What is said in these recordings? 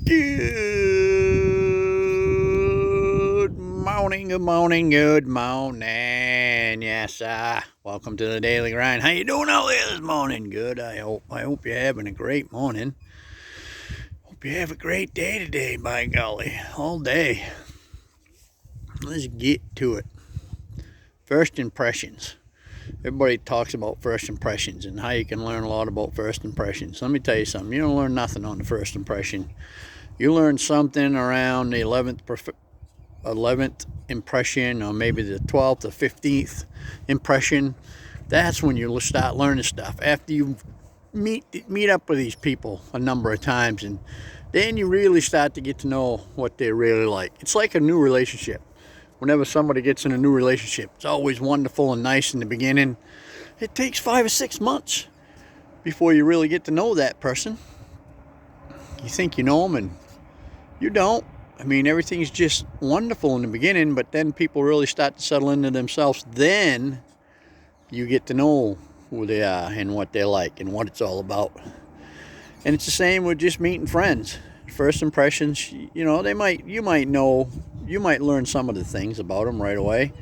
Good morning, good morning, good morning. Yes, welcome to the Daily Grind. How you doing out there this morning? Good, I hope. I hope you're having a great morning. Hope you have a great day today, by golly. All day. Let's get to it. First impressions. Everybody talks about first impressions and how you can learn a lot about first impressions. Let me tell you something. You don't learn nothing on the first impression. You learn something around the 11th impression, or maybe the 12th or 15th impression. That's when you start learning stuff. After you meet up with these people a number of times, and then you really start to get to know what they're really like. It's like a new relationship. Whenever somebody gets in a new relationship, it's always wonderful and nice in the beginning. It takes 5 or 6 months before you really get to know that person. You think you know them, and you don't. I mean, everything's just wonderful in the beginning, but then people really start to settle into themselves. Then you get to know who they are and what they're like and what it's all about. And it's the same with just meeting friends. First impressions, you know, you might learn some of the things about them right away,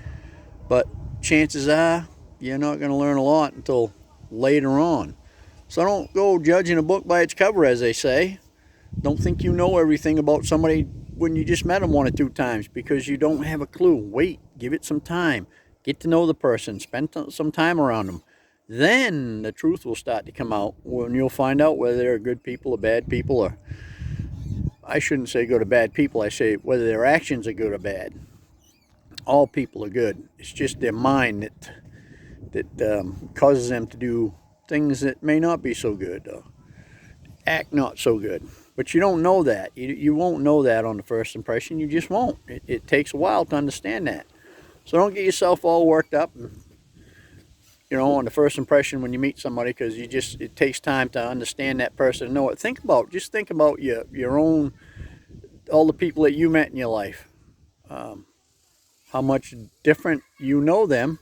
but chances are you're not going to learn a lot until later on. So don't go judging a book by its cover, as they say. Don't think you know everything about somebody when you just met them 1 or 2 times, because you don't have a clue. Wait, give it some time. Get to know the person. Spend some time around them. Then the truth will start to come out, when you'll find out whether they're good people or bad people, or I shouldn't say good or bad people. I say whether their actions are good or bad. All people are good. It's just their mind that causes them to do things that may not be so good, or act not so good. But you don't know that. You won't know that on the first impression. You just won't. It takes a while to understand that. So don't get yourself all worked up, on the first impression when you meet somebody, because it takes time to understand that person and know it. Think about your own, all the people that you met in your life. How much different you know them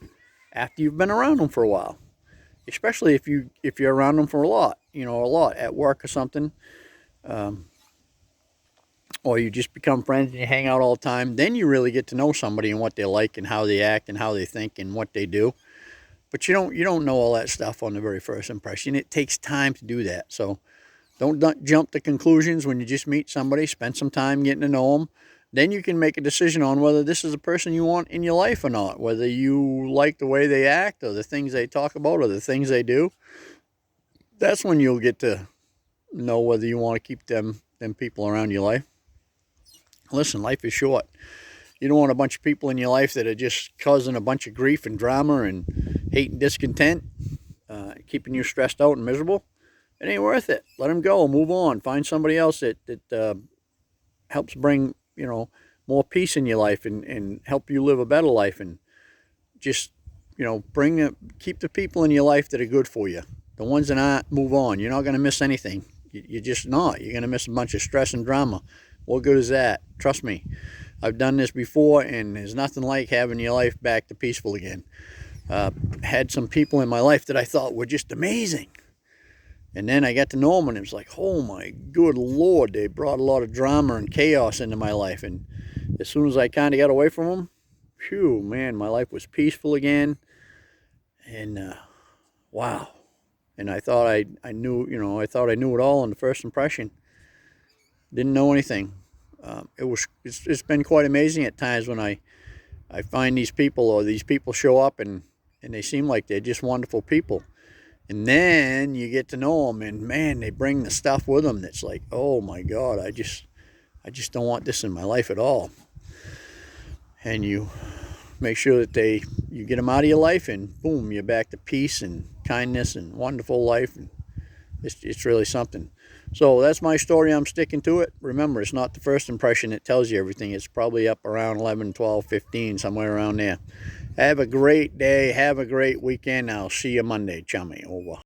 after you've been around them for a while. Especially if you're around them for a lot at work or something. Or you just become friends and you hang out all the time, then you really get to know somebody and what they like and how they act and how they think and what they do. But you don't know all that stuff on the very first impression. It takes time to do that. So don't jump to conclusions when you just meet somebody. Spend some time getting to know them. Then you can make a decision on whether this is a person you want in your life or not, whether you like the way they act or the things they talk about or the things they do. That's when you'll get to know whether you want to keep them people around your life. Listen, life is short. You don't want a bunch of people in your life that are just causing a bunch of grief and drama and hate and discontent, keeping you stressed out and miserable. It ain't worth it. Let them go. Move on. Find somebody else that helps bring, more peace in your life and help you live a better life. And just, keep the people in your life that are good for you. The ones that aren't, move on. You're not going to miss anything. You're just not. You're going to miss a bunch of stress and drama. What good is that? Trust me. I've done this before, and there's nothing like having your life back to peaceful again. Had some people in my life that I thought were just amazing. And then I got to know them, and it was like, oh my good Lord, they brought a lot of drama and chaos into my life. And as soon as I kind of got away from them, phew, man, my life was peaceful again. And wow. And I thought I knew it all on the first impression. Didn't know anything. It's been quite amazing at times when I find these people, or these people show up and they seem like they're just wonderful people. And then you get to know them, and man, they bring the stuff with them that's like, oh my God, I just don't want this in my life at all. And you make sure that you get them out of your life, and boom, you're back to peace and kindness and wonderful life. And it's really something. So that's my story. I'm sticking to it. Remember, it's not the first impression that tells you everything. It's probably up around 11, 12, 15, somewhere around there. Have a great day. Have a great weekend. I'll see you Monday, chummy. Over.